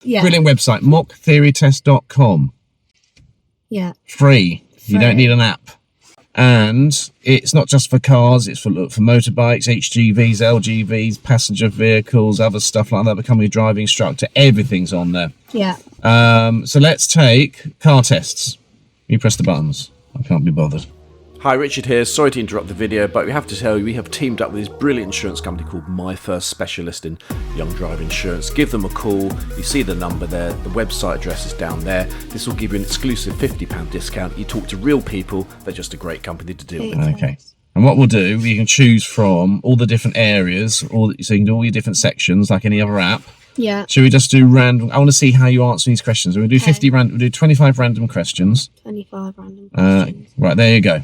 Yeah. Brilliant website, mocktheorytest.com. Yeah. Free. You don't need an app. And it's not just for cars, it's for motorbikes, HGVs, LGVs, passenger vehicles, other stuff like that, becoming a driving instructor. Everything's on there. Yeah. So let's take car tests. You press the buttons. I can't be bothered. Hi, Richard here. Sorry to interrupt the video, but we have to tell you we have teamed up with this brilliant insurance company called My First Specialist in Young Driver Insurance. Give them a call. You see the number there. The website address is down there. This will give you an exclusive £50 discount. You talk to real people. They're just a great company to deal with. Okay. And what we'll do, you can choose from all the different areas, so you can do all your different sections like any other app. Yeah. Should we just do random? I want to see how you answer these questions. We'll do 50 random. We'll do 25 random questions. 25 random questions. Right, there you go.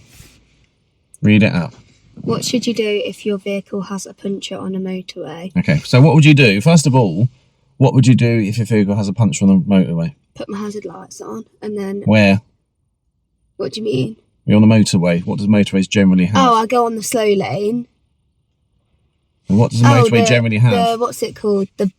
Read it out. What should you do if your vehicle has a puncture on a motorway? Okay, so what would you do? First of all, what would you do if your vehicle has a puncture on the motorway? Put my hazard lights on and then... Where? What do you mean? You're on the motorway. What does motorways generally have? Oh, I go on the slow lane. And what does a motorway generally have? What's it called? The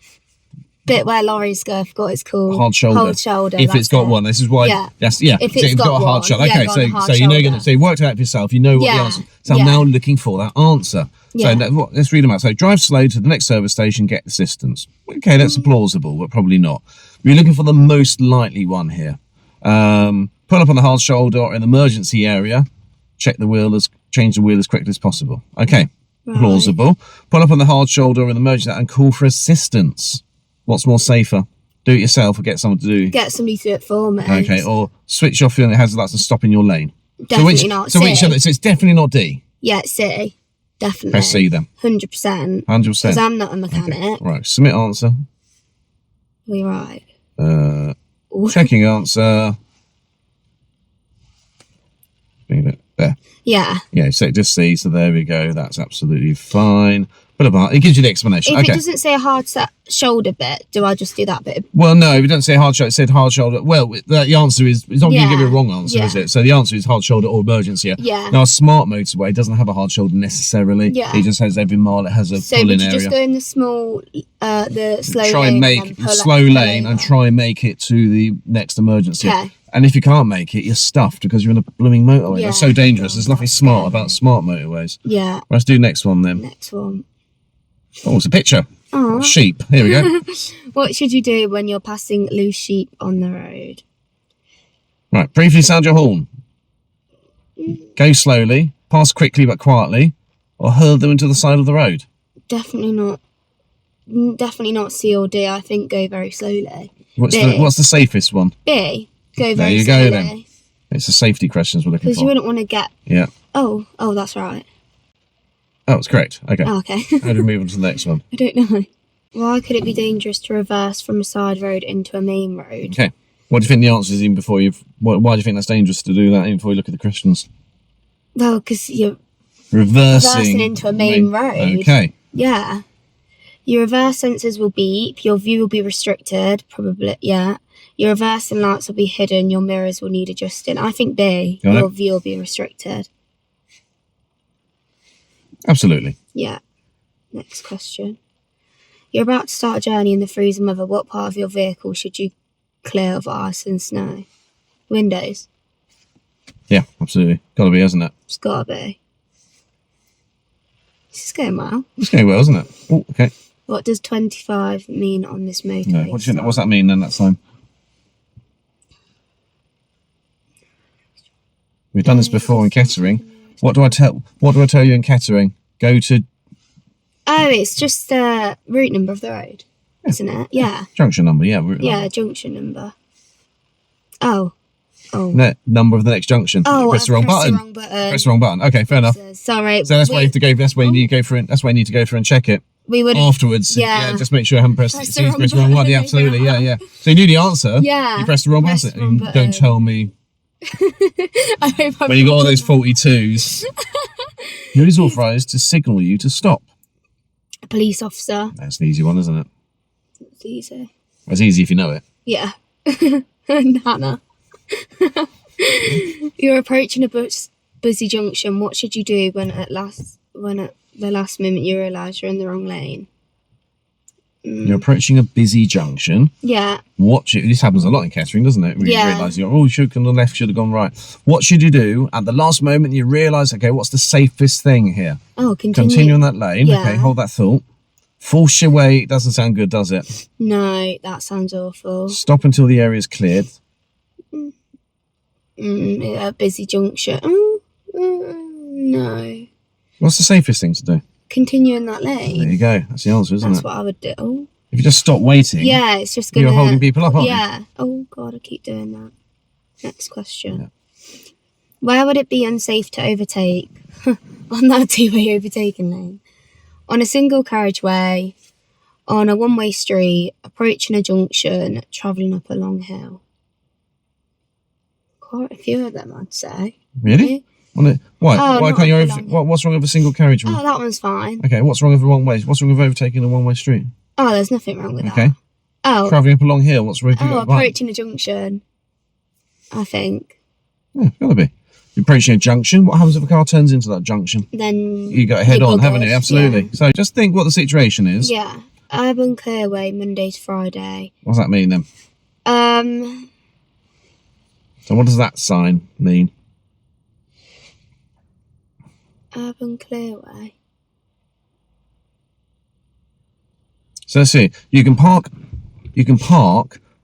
bit where lorries go, I forgot what it's called. Hard shoulder. Hard shoulder. If it's got one, this is why. Yeah. If it's got a hard shoulder. Yeah, Okay, so you know, so you worked it out for yourself. You know what the answer. So I'm now looking for that answer. So let's read them out. So drive slow to the next service station, get assistance. Okay, that's plausible, but probably not. We're looking for the most likely one here. Pull up on the hard shoulder or in the emergency area. Check the wheel change the wheel as quickly as possible. Okay, plausible. Pull up on the hard shoulder or in the emergency and call for assistance. What's more safer? Do it yourself or get someone to do? Get somebody to do it for me. Okay, or switch off your hazard lights and stop in your lane. Definitely not C. So it's definitely not D? Yeah, it's C. Definitely. Press C then. 100%. 100%. Because I'm not a mechanic. Okay. Right, submit answer. We're right. Checking answer. There. Yeah. Yeah, so just C, so there we go. That's absolutely fine. But it gives you the explanation. If it doesn't say a hard shoulder bit, do I just do that bit? Well, no, if it doesn't say hard shoulder, it said hard shoulder. Well, the answer is, it's not going to give you a wrong answer, is it? So the answer is hard shoulder or emergency. Yeah. Now, a smart motorway doesn't have a hard shoulder necessarily. Yeah. It just has every mile it has a so pull-in area. So would you just go in the small, the slow try lane? And make slow lane and try and make it to the next emergency. Okay. And if you can't make it, you're stuffed because you're in a blooming motorway. That's so dangerous. There's nothing smart about smart motorways. Yeah. Let's do next one then. Next one. Oh, it's a picture. Aww. Sheep. Here we go. What should you do when you're passing loose sheep on the road? Right. Briefly sound your horn. Go slowly. Pass quickly but quietly. Or hurl them into the side of the road. Definitely not. Definitely not C or D. I think go very slowly. What's the safest one? B. Go very slowly. There you go then. It's the safety questions we're looking for. Because you wouldn't want to get... Yeah. Oh, that's right. Oh, it's correct. Okay. Oh, okay. How do we move on to the next one? I don't know. Why could it be dangerous to reverse from a side road into a main road? Okay. What do you think the answer is even before you've... Why do you think that's dangerous to do that even before you look at the questions? Well, because you're... Reversing into a main road. Okay. Yeah. Your reverse sensors will beep. Your view will be restricted. Probably, yeah. Your reversing lights will be hidden. Your mirrors will need adjusting. I think B. Your view will be restricted. Absolutely. Yeah. Next question. You're about to start a journey in the freezing weather. What part of your vehicle should you clear of ice and snow? Windows. Yeah, absolutely. Gotta be, hasn't it? It's gotta be. This is going well. It's going well, isn't it? Oh, okay. What does 25 mean on this motorway? No. What's that mean then that time? We've done this before in Kettering. What do I tell you in Kettering? Go to... Oh, it's just the route number of the road, isn't it? Yeah. Junction number, yeah. Junction number. Oh. No, number of the next junction. Oh, press the wrong button. Press the wrong button. Okay, fair enough. Sorry. So that's why you have to go. That's why you need to go for it. That's why you need to go for and check it. We would afterwards. Yeah. Just make sure I haven't pressed the wrong one. Yeah, absolutely. Yeah. So you knew the answer. Yeah. You pressed the wrong button. Don't tell me. I hope when you got all those 42s, who is authorised to signal you to stop? A police officer. That's an easy one, isn't it? It's easy. It's easy if you know it. Yeah. Hannah. You're approaching a busy junction. What should you do when at the last moment you realise you're in the wrong lane? You're approaching a busy junction. Yeah. This happens a lot in Kettering, doesn't it? You realise you should have gone left, should have gone right. What should you do at the last moment? You realise, okay, what's the safest thing here? Oh, continue on that lane. Yeah. Okay, hold that thought. Force your way. It doesn't sound good, does it? No, that sounds awful. Stop until the area is cleared. A busy junction. No. What's the safest thing to do? Continue in that lane. There you go. That's the answer, isn't it? That's what I would do. Oh. If you just stop waiting, yeah, it's just gonna. You're holding people up, aren't you? Yeah. Oh God, I keep doing that. Next question. Yeah. Where would it be unsafe to overtake on that two-way overtaking lane? On a single carriageway, on a one-way street, approaching a junction, travelling up a long hill. Quite a few of them, I'd say. Really? Why? Oh, Why can't you? What's wrong with a single carriageway? Oh, that one's fine. Okay. What's wrong with the wrong way? What's wrong with overtaking a one-way street? Oh, there's nothing wrong with that. Okay. Oh. Travelling up a long hill. What's wrong? Approaching a junction. I think. Yeah, gotta be. You're approaching a junction. What happens if a car turns into that junction? Then you got head on, haven't you? Absolutely. Yeah. So just think what the situation is. Yeah. Urban Clearway, Monday to Friday. What does that mean then? So what does that sign mean? Urban Clearway. So let's see. You can park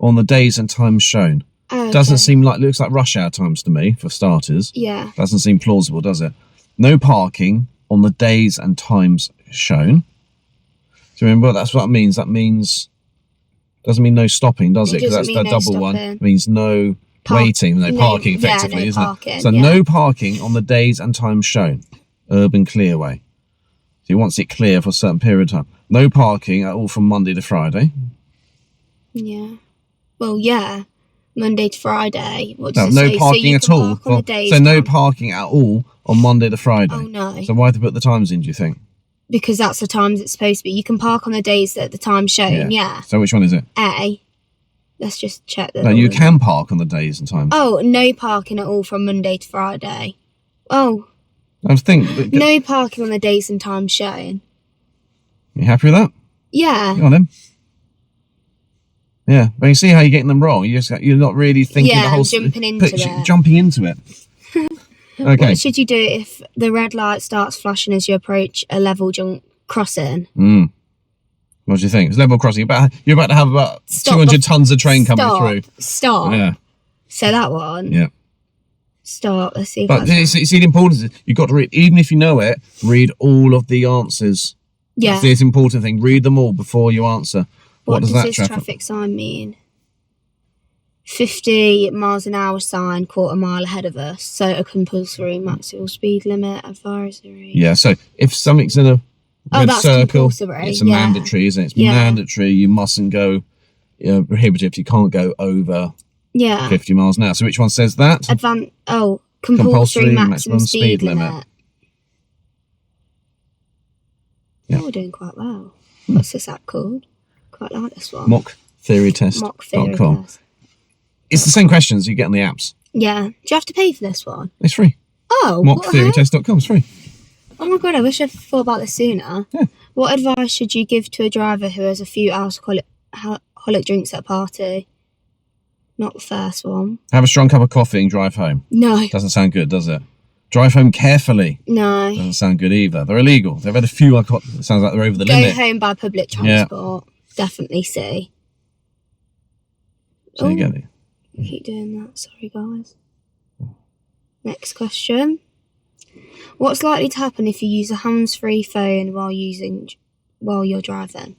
on the days and times shown. Oh, okay. Doesn't seem like, looks like rush hour times to me, for starters. Yeah. Doesn't seem plausible, does it? No parking on the days and times shown. So remember, that's what that means. That means, doesn't mean no stopping, does it? Because that's the double one. It means no waiting, no parking, effectively, isn't parking, it? So no parking on the days and times shown. Urban Clearway. So he wants it clear for a certain period of time. No parking at all from Monday to Friday. Yeah. Well, yeah. Monday to Friday. No parking at all. So no parking at all on Monday to Friday. Oh, no. So why have they put the times in, do you think? Because that's the times it's supposed to be. You can park on the days that the time's shown, yeah. So which one is it? A. Let's just check that. No, you can park on the days and times. Oh, no parking at all from Monday to Friday. Oh. I think. No parking on the days and times shown. You happy with that? Yeah. Go on then. Yeah, but you see how you're getting them wrong. You're not really thinking the whole jumping into it. Jumping into it. Okay. What should you do if the red light starts flashing as you approach a level crossing? What do you think? It's level crossing. You're about to have about 200 tons of train coming through. Stop. Yeah. So that one. Yeah. Stop. Let's see. But see the importance. You've got to read, even if you know it, read all of the answers. Yeah. That's the important thing. Read them all before you answer. What does this traffic sign mean? 50 miles an hour sign, quarter mile ahead of us. So a compulsory maximum speed limit advisory. Yeah, so if something's in a red circle, it's a mandatory, isn't it? It's mandatory. You mustn't go prohibitive. You can't go over 50 miles an hour. So which one says that? Compulsory maximum speed limit. Yeah. Oh, we're doing quite well. What's this app called? Quite like this one. mocktheorytest.com. It's the same questions you get on the apps. Yeah. Do you have to pay for this one? It's free. Oh, mocktheorytest.com is free. Oh my God, I wish I'd thought about this sooner. Yeah. What advice should you give to a driver who has a few alcoholic drinks at a party? Not the first one. Have a strong cup of coffee and drive home. No. Doesn't sound good, does it? Drive home carefully. No. Doesn't sound good either. They're illegal. They've had a few alcohol. It sounds like they're over the limit. Go home by public transport. Definitely C. So you get it. Keep doing that. Sorry, guys. Next question. What's likely to happen if you use a hands-free phone while you're driving?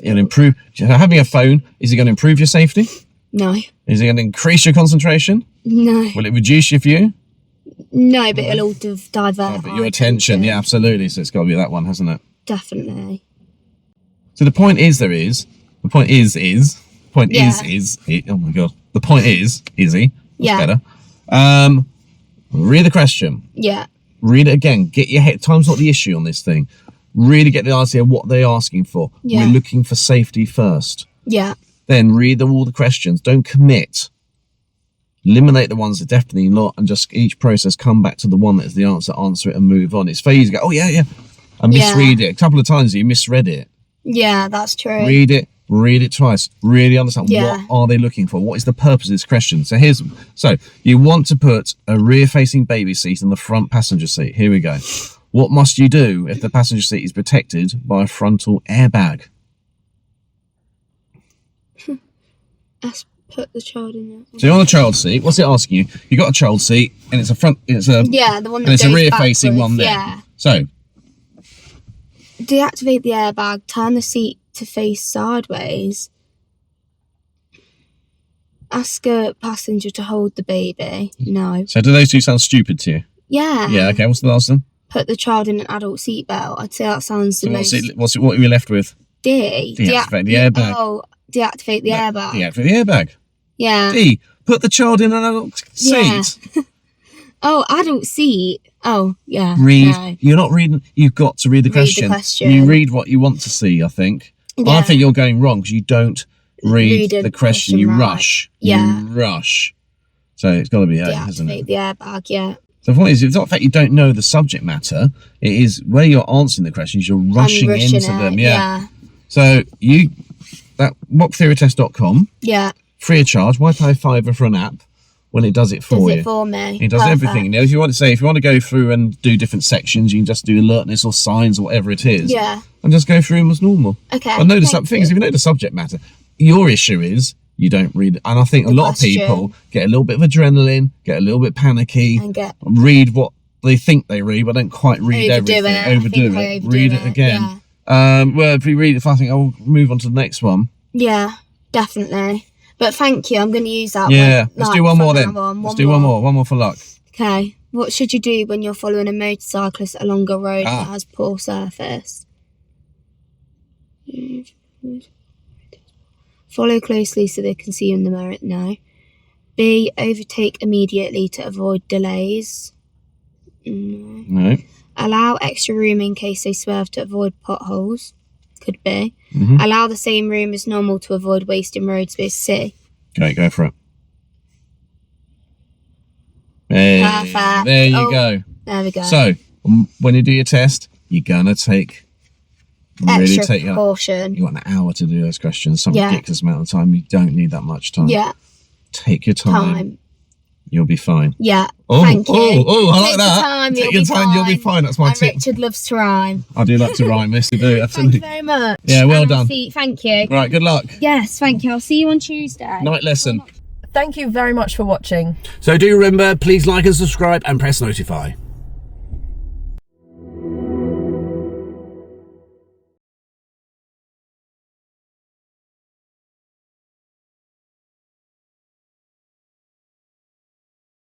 It'll improve. Having a phone, is it going to improve your safety? No. Is it going to increase your concentration? No. Will it reduce your view? No, but it'll all divert your attention. Yeah, absolutely. So it's got to be that one, hasn't it? Definitely. So the point is, oh my God. The point is, Izzy, that's better. Read the question. Yeah. Read it again. Get your head. Time's not the issue on this thing. Really get the idea of what they're asking for. Yeah. We're looking for safety first. Yeah. Then read all the questions. Don't commit. Eliminate the ones that definitely not, and just each process come back to the one that is the answer it and move on. It's very easy to go, oh yeah, and misread it. A couple of times you misread it. Yeah, that's true. Read it twice. Really understand what are they looking for? What is the purpose of this question? So you want to put a rear-facing baby seat in the front passenger seat. Here we go. What must you do if the passenger seat is protected by a frontal airbag? Put the child in there. So you're on a child seat. What's it asking you? You got a child seat, and it's a the one that it's goes a rear-facing backwards. one there. Yeah. So deactivate the airbag. Turn the seat to face sideways. Ask a passenger to hold the baby. No. So do those two sound stupid to you? Yeah. Yeah. Okay. What's the last one? Put the child in an adult seatbelt. I'd say that sounds the most. What are we left with? D. Deactivate the airbag. Oh, deactivate the airbag. Deactivate the airbag. Yeah. D. Put the child in an adult seat. Yeah. Oh, adult seat. Oh, yeah. Read. No. You're not reading. You've got to read the question. You read what you want to see, I think. Yeah. I think you're going wrong because you don't read the question. You rush. Yeah. You rush. So it's got to be A, hasn't it? The airbag, yeah. So the point is, it's not the fact you don't know the subject matter. It is where you're answering the questions, you're rushing into them. Yeah. So mocktheorytest.com. Yeah. Free of charge. Why pay £5 for an app when it does it for you? Does it for me. It does everything. You know, if you want to go through and do different sections, you can just do alertness or signs or whatever it is. Yeah. And just go through them as normal. Okay. I know the things. If you know the subject matter, your issue is you don't read it. And I think a lot of people get a little bit of adrenaline, get a little bit panicky, and read what they think they read, but don't quite read everything. Overdo it. Read it again. Yeah. Well, if we read it, I think I'll move on to the next one. Yeah, definitely. But thank you. I'm going to use that one. Yeah, let's do one more then. Let's do one more. One more for luck. Okay. What should you do when you're following a motorcyclist along a road that has poor surface? Follow closely so they can see you in the mirror. No. B. Overtake immediately to avoid delays. No. Allow extra room in case they swerve to avoid potholes. Could be. Allow the same room as normal to avoid wasting road space. C. Okay, go for it. Perfect. There you go. There we go. So, when you do your test, you're going to take extra precaution. You want an hour to do those questions, some ridiculous amount of time. You don't need that much time. Yeah. Take your time. You'll be fine. Yeah. Thank you. I like that. Take your time, you'll be fine. That's my tip. Richard loves to rhyme. I do like to rhyme, yes, I do. Absolutely. Thank you very much. Yeah, well done. Thank you. Right, good luck. Yes, thank you. I'll see you on Tuesday. Night lesson. Thank you very much for watching. So do remember, please like and subscribe and press notify.